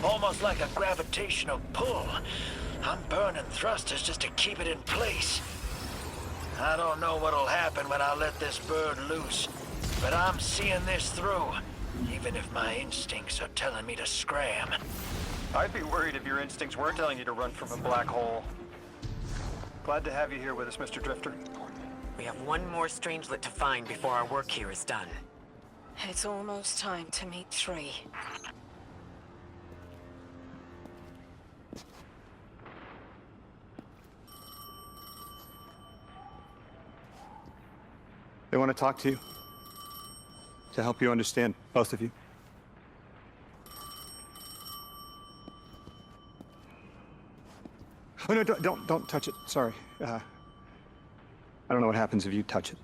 almost like a gravitational pull. I'm burning thrusters just to keep it in place. I don't know what'll happen when I let this bird loose, but I'm seeing this through, even if my instincts are telling me to scram. I'd be worried if your instincts were telling you to run from a black hole. Glad to have you here with us, Mr. Drifter. We have one more strangelet to find before our work here is done. It's almost time to meet 3. They want to talk to you. To help you understand, both of you. Oh no, don't touch it. Sorry. I don't know what happens if you touch it.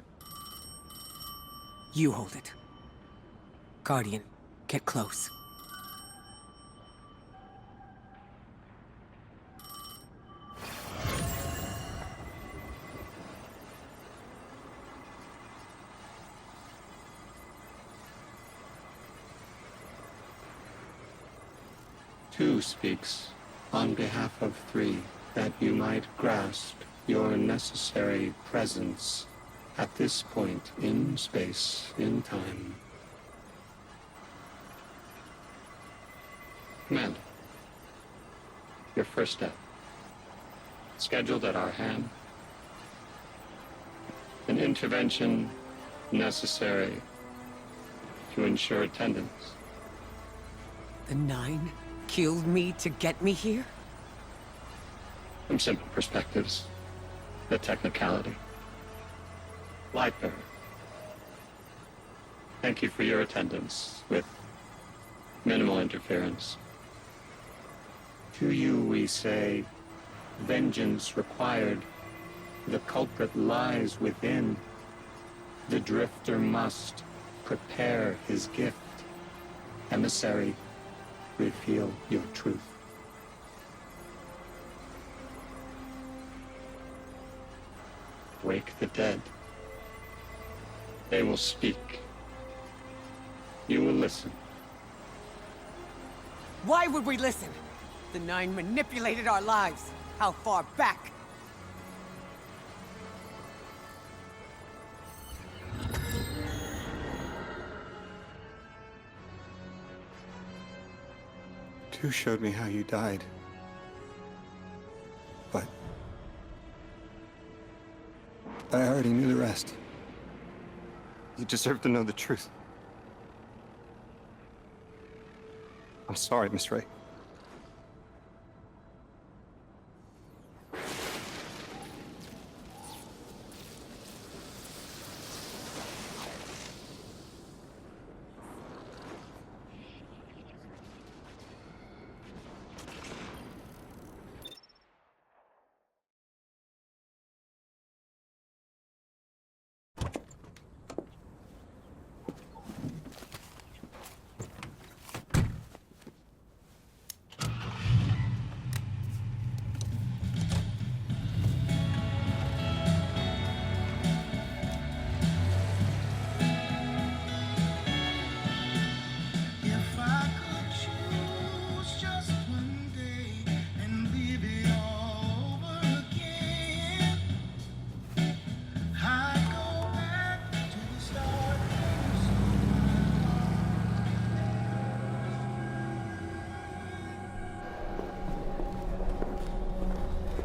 You hold it. Guardian, get close. Two speaks on behalf of 3, that you might grasp your necessary presence at this point in space, in time. Commander, your first step, scheduled at our hand. An intervention necessary to ensure attendance. The 9 killed me to get me here? From simple perspectives, the technicality. Lightbearer, thank you for your attendance with minimal interference. To you we say, vengeance required. The culprit lies within. The drifter must prepare his gift. Emissary, reveal your truth. Wake the dead. They will speak. You will listen. Why would we listen? The 9 manipulated our lives. How far back? Two showed me how you died. But I already knew the rest. You deserve to know the truth. I'm sorry, Miss Ray. If I could choose just one day and live it all over again, I'd go back to the start.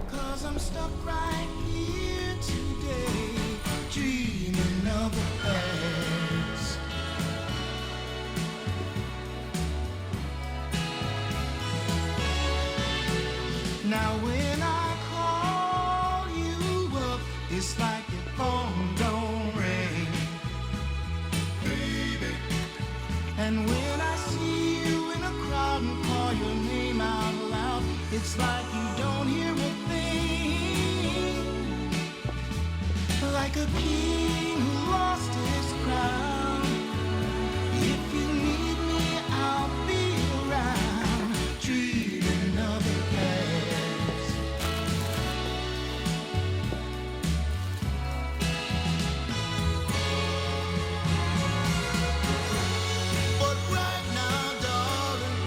'Cause I'm stuck right here today, dreaming of the past. Now when I call you up, it's like your phone don't ring, baby. And when I see you in a crowd and call your name out loud, it's like you don't hear a thing. Like a king who lost his crown. If you need me, I'll be around, dreaming of the past. But right now, darling,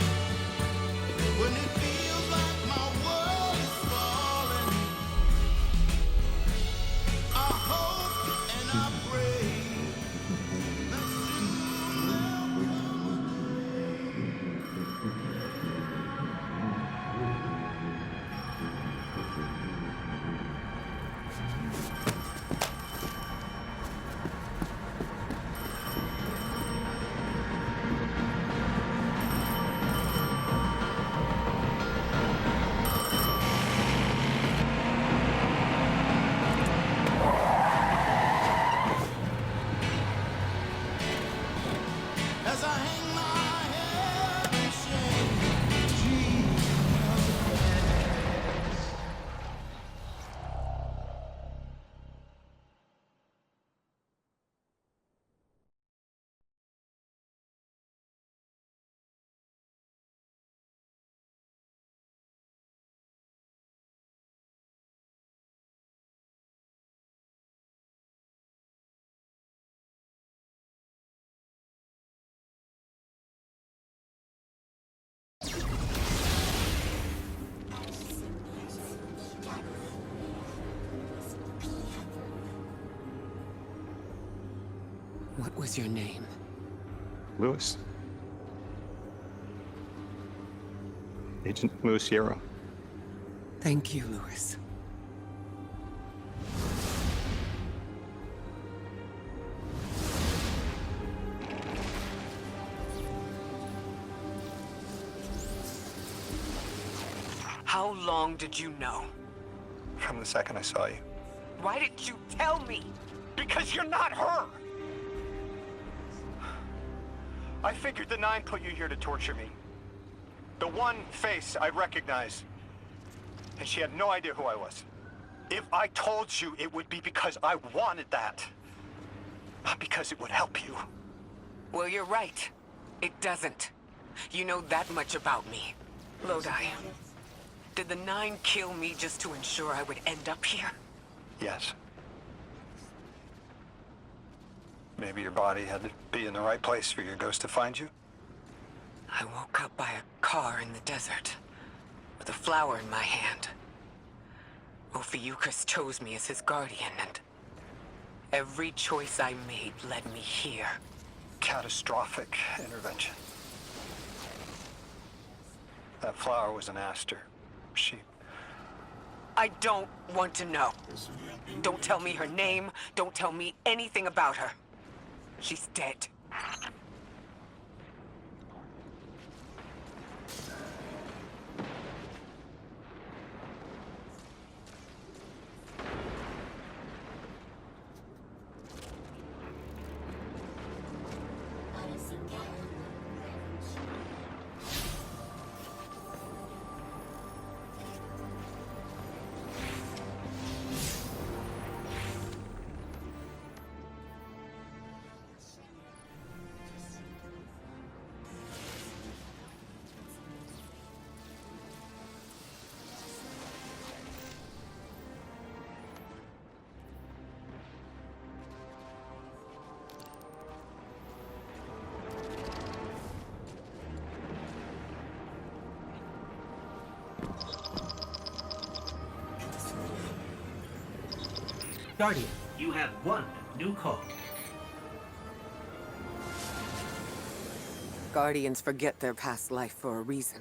What was your name? Lewis. Agent Lewis Sierra. Thank you, Lewis. How long did you know? From the second I saw you. Why didn't you tell me? Because you're not her! I figured the Nine put you here to torture me. The one face I recognize. And she had no idea who I was. If I told you, it would be because I wanted that. Not because it would help you. Well, you're right. It doesn't. You know that much about me. Lodi, did the Nine kill me just to ensure I would end up here? Yes. Maybe your body had to be in the right place for your ghost to find you? I woke up by a car in the desert, with a flower in my hand. Ophiuchus chose me as his guardian, and every choice I made led me here. Catastrophic intervention. That flower was an aster. She... I don't want to know. Don't tell me her name. Don't tell me anything about her. She's dead. Guardian, you have one new call. Guardians forget their past life for a reason.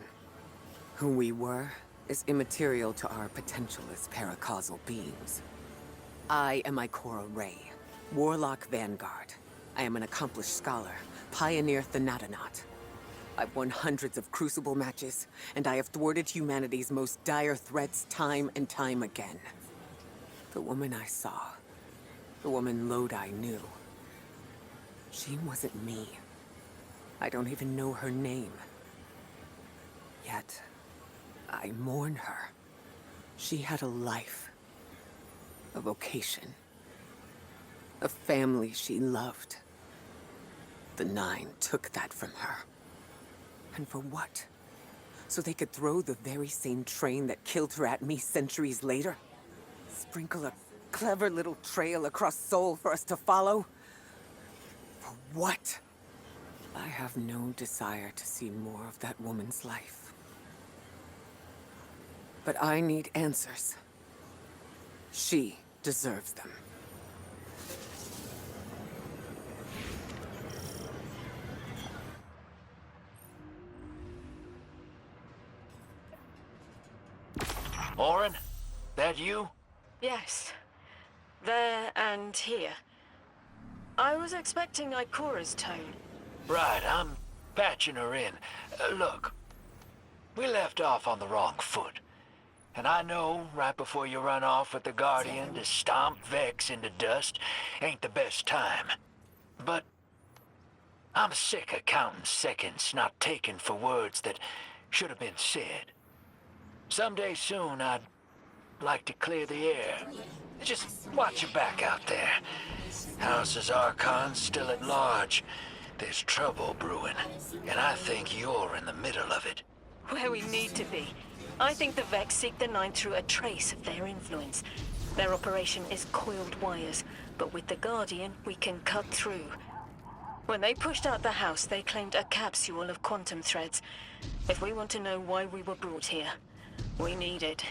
Who we were is immaterial to our potential as paracausal beings. I am Ikora Rey, Warlock Vanguard. I am an accomplished scholar, pioneer Thanatonaut. I've won hundreds of Crucible matches, and I have thwarted humanity's most dire threats time and time again. The woman I saw, the woman Lodi knew, she wasn't me. I don't even know her name. Yet, I mourn her. She had a life, a vocation, a family she loved. The Nine took that from her. And for what? So they could throw the very same train that killed her at me centuries later? Sprinkle a clever little trail across Sol for us to follow? For what? I have no desire to see more of that woman's life. But I need answers. She deserves them. Orin? That you? Yes. There and here. I was expecting Ikora's tone. Right, I'm patching her in. Look, we left off on the wrong foot. And I know right before you run off with the Guardian to stomp Vex into dust ain't the best time. But I'm sick of counting seconds not taken for words that should have been said. Someday soon I'd like to clear the air. Just watch your back out there. House's Archon's still at large. There's trouble brewing, and I think you're in the middle of it. Where we need to be. I think the Vex seek the Nine through a trace of their influence. Their operation is coiled wires, but with the Guardian, we can cut through. When they pushed out the house, they claimed a capsule of quantum threads. If we want to know why we were brought here, we need it.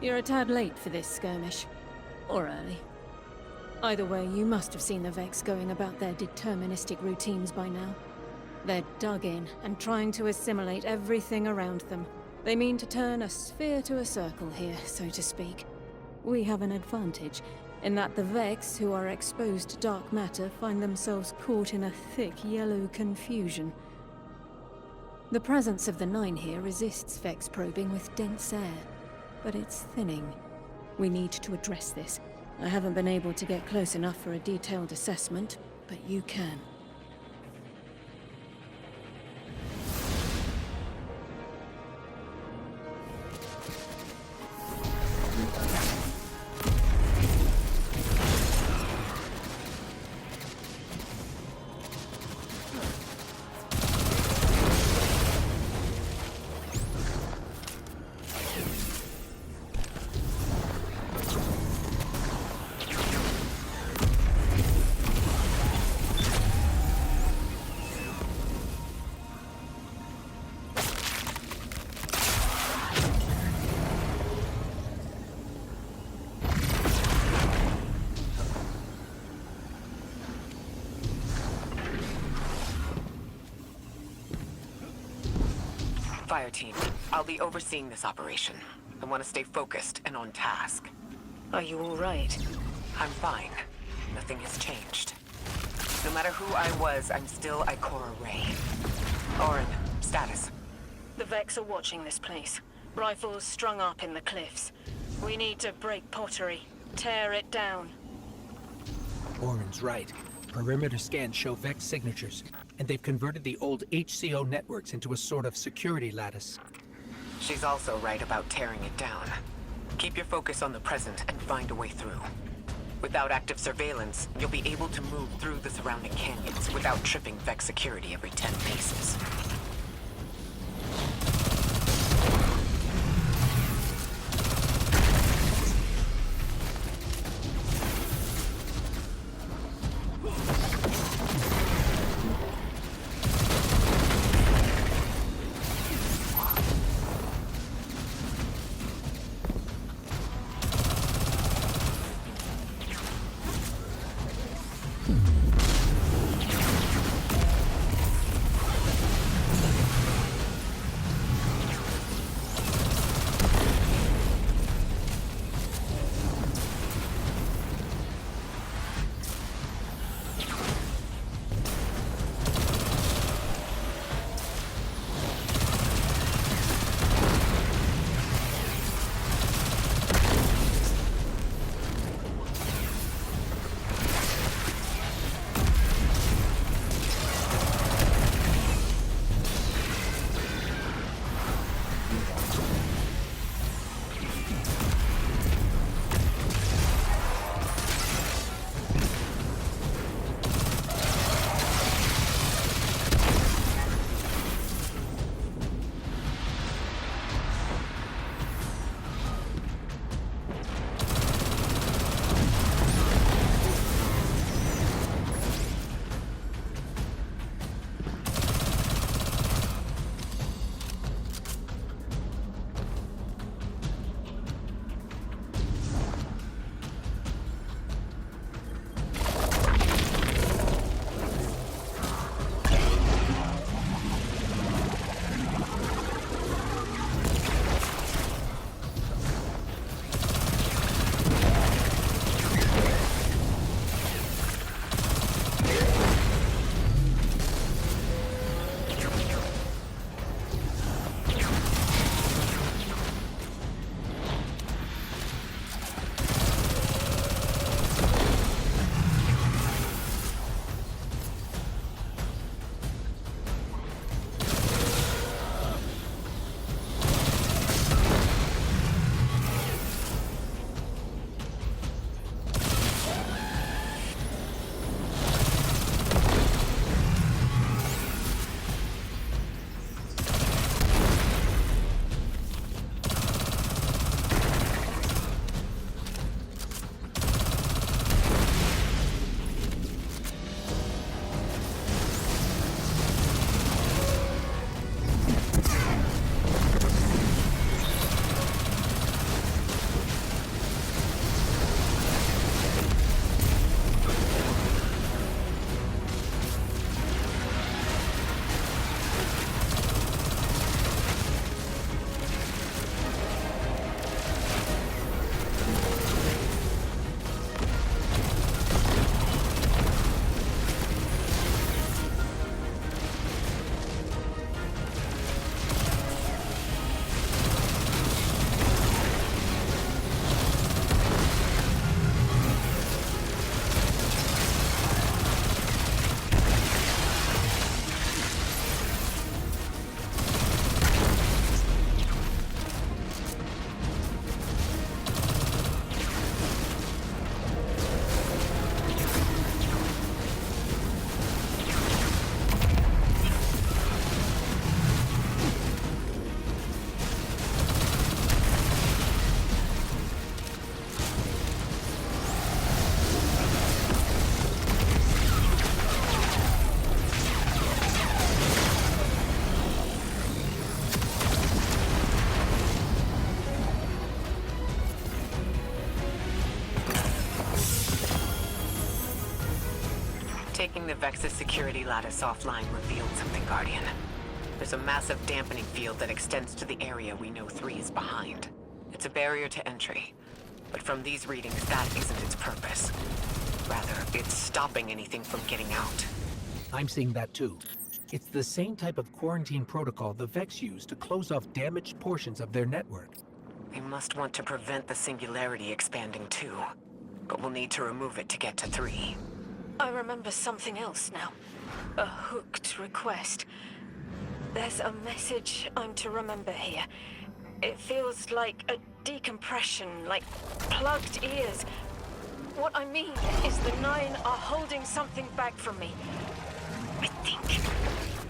You're a tad late for this skirmish. Or early. Either way, you must have seen the Vex going about their deterministic routines by now. They're dug in and trying to assimilate everything around them. They mean to turn a sphere to a circle here, so to speak. We have an advantage, in that the Vex who are exposed to dark matter find themselves caught in a thick yellow confusion. The presence of the Nine here resists Vex probing with dense air, but it's thinning. We need to address this. I haven't been able to get close enough for a detailed assessment, but you can. Fire team, I'll be overseeing this operation. I want to stay focused and on task. Are you all right? I'm fine. Nothing has changed. No matter who I was, I'm still Ikora Rey. Orin, status. The Vex are watching this place. Rifles strung up in the cliffs. We need to break pottery. Tear it down. Orin's right. Perimeter scans show Vex signatures, and they've converted the old HCO networks into a sort of security lattice. She's also right about tearing it down. Keep your focus on the present and find a way through. Without active surveillance, you'll be able to move through the surrounding canyons without tripping Vex security every 10 paces. Taking the Vex's security lattice offline revealed something, Guardian. There's a massive dampening field that extends to the area we know 3 is behind. It's a barrier to entry. But from these readings, that isn't its purpose. Rather, it's stopping anything from getting out. I'm seeing that too. It's the same type of quarantine protocol the Vex use to close off damaged portions of their network. We must want to prevent the singularity expanding too. But we'll need to remove it to get to 3. I remember something else now. A hooked request. There's a message I'm to remember here. It feels like a decompression, like plugged ears. What I mean is the 9 are holding something back from me. I think.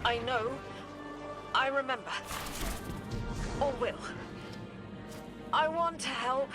I know. I remember. Or will. I want to help.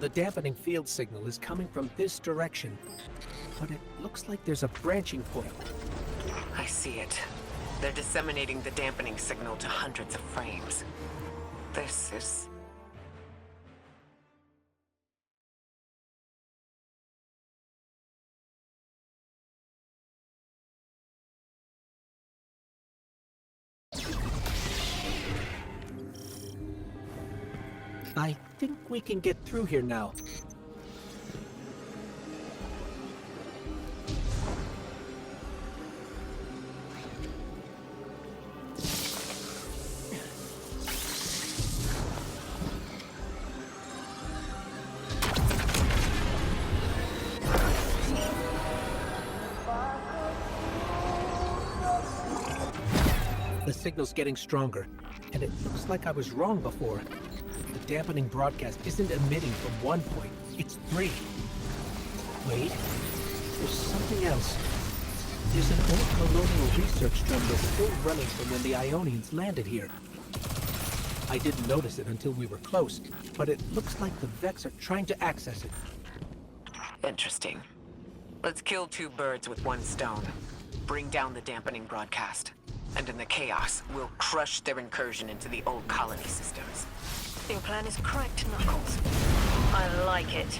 The dampening field signal is coming from this direction, but it looks like there's a branching point. I see it. They're disseminating the dampening signal to hundreds of frames. This is... I think we can get through here now. The signal's getting stronger, and it looks like I was wrong before. The dampening broadcast isn't emitting from one point, it's 3. Wait, there's something else. There's an old colonial research drum that's still running from when the Ionians landed here. I didn't notice it until we were close, but it looks like the Vex are trying to access it. Interesting. Let's kill 2 birds with 1 stone. Bring down the dampening broadcast. And in the chaos, we'll crush their incursion into the old colony systems. Your plan is correct, Knuckles. I like it.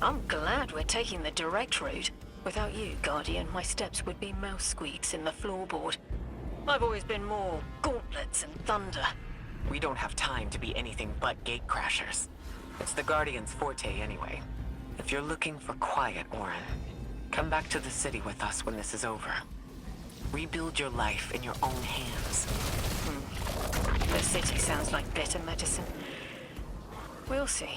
I'm glad we're taking the direct route. Without you, Guardian, my steps would be mouse squeaks in the floorboard. I've always been more gauntlets and thunder. We don't have time to be anything but gatecrashers. It's the Guardian's forte anyway. If you're looking for quiet, Orin, come back to the city with us when this is over. Rebuild your life in your own hands. The city sounds like better medicine. We'll see.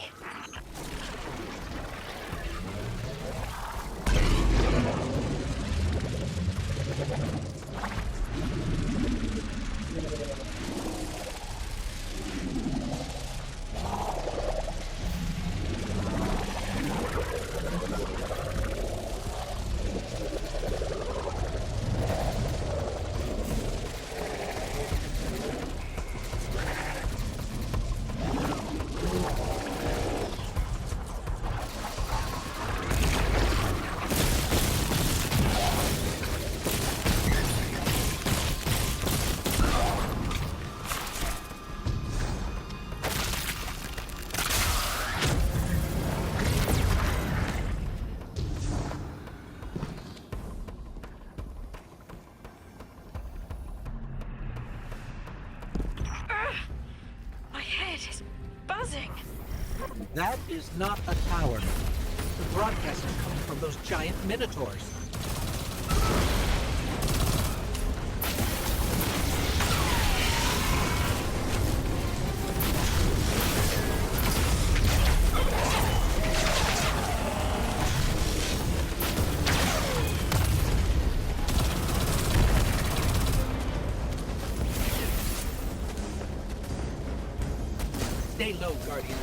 My head is buzzing. That is not a tower. The broadcast is coming from those giant minotaurs. Stay low, Guardian.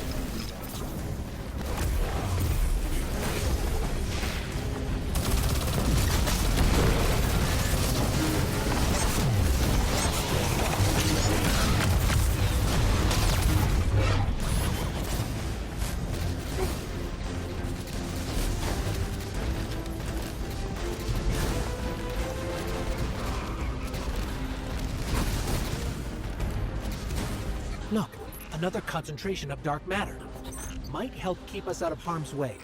Look, another concentration of dark matter. Might help keep us out of harm's way.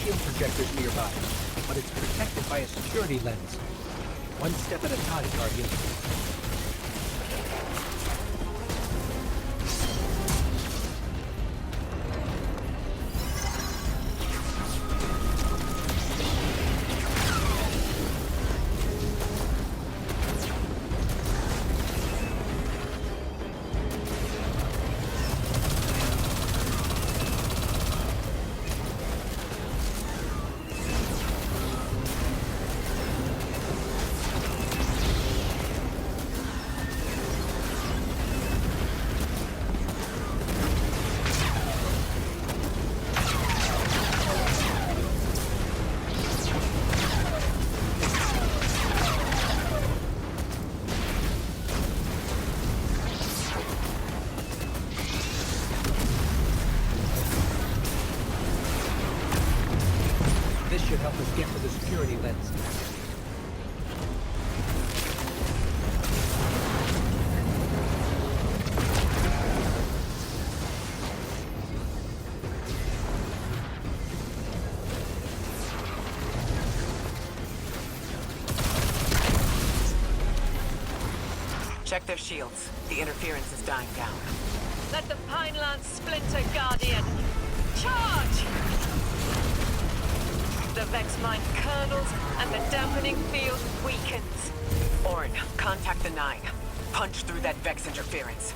shield projectors nearby, but it's protected by a security lens. One step at a time, Guardian. This should help us get to the security lens. Check their shields. The interference is dying down. Let the Pinelands splinter, Guardian! Charge! The Vex mind curdles and the dampening field weakens. Orin, contact the 9. Punch through that Vex interference.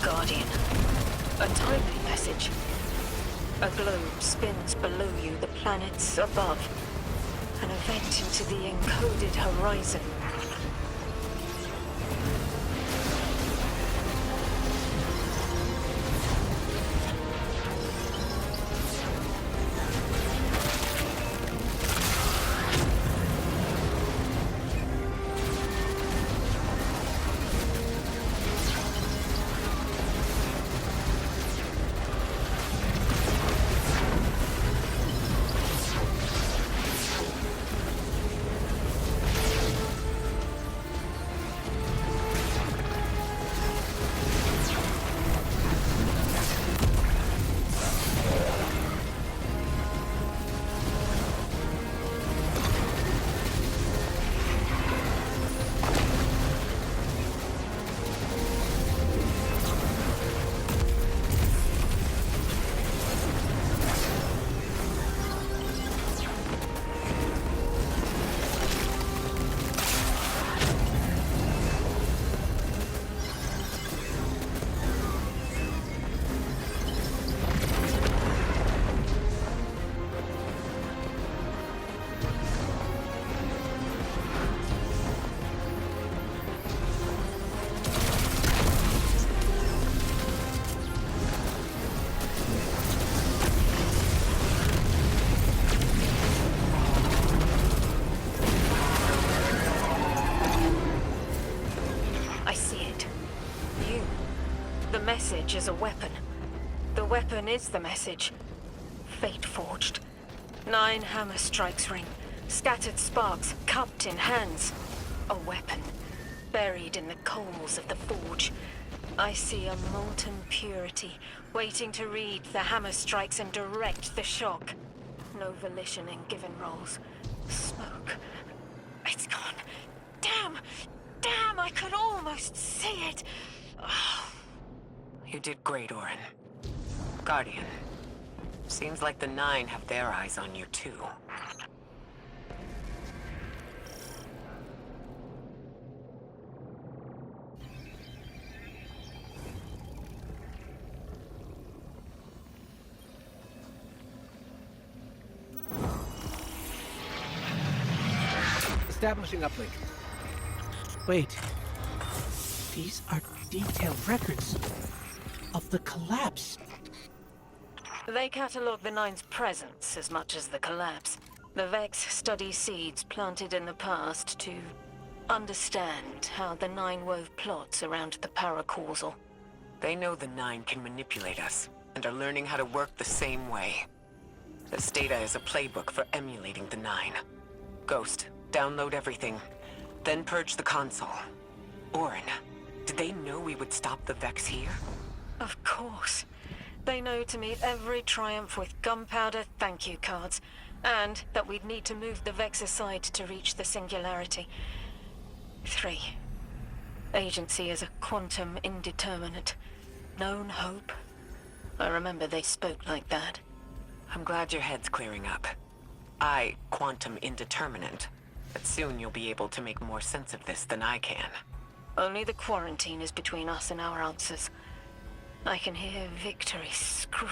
Guardian. A timely message. A globe spins below you, the planets above. An event into the encoded horizon. Message is a weapon. The weapon is the message. Fate forged. 9 hammer strikes ring. Scattered sparks, cupped in hands. A weapon. Buried in the coals of the forge. I see a molten purity, waiting to read the hammer strikes and direct the shock. No volition in given roles. Smoke. It's gone. Damn! Damn, I could almost see it! Oh. You did great, Orin. Guardian, Seems like the Nine have their eyes on you, too. Establishing uplink. Wait. These are detailed records of the collapse. They catalogue the Nine's presence as much as the collapse. The Vex study seeds planted in the past to understand how the Nine wove plots around the paracausal. They know the Nine can manipulate us, and are learning how to work the same way. This data is a playbook for emulating the Nine. Ghost, download everything, then purge the console. Orin, did they know we would stop the Vex here? Of course. They know to meet every triumph with gunpowder thank you cards, and that we'd need to move the Vex aside to reach the singularity. 3. Agency is a quantum indeterminate. Known hope. I remember they spoke like that. I'm glad your head's clearing up. Quantum indeterminate. But soon you'll be able to make more sense of this than I can. Only the quarantine is between us and our answers. I can hear victory scream.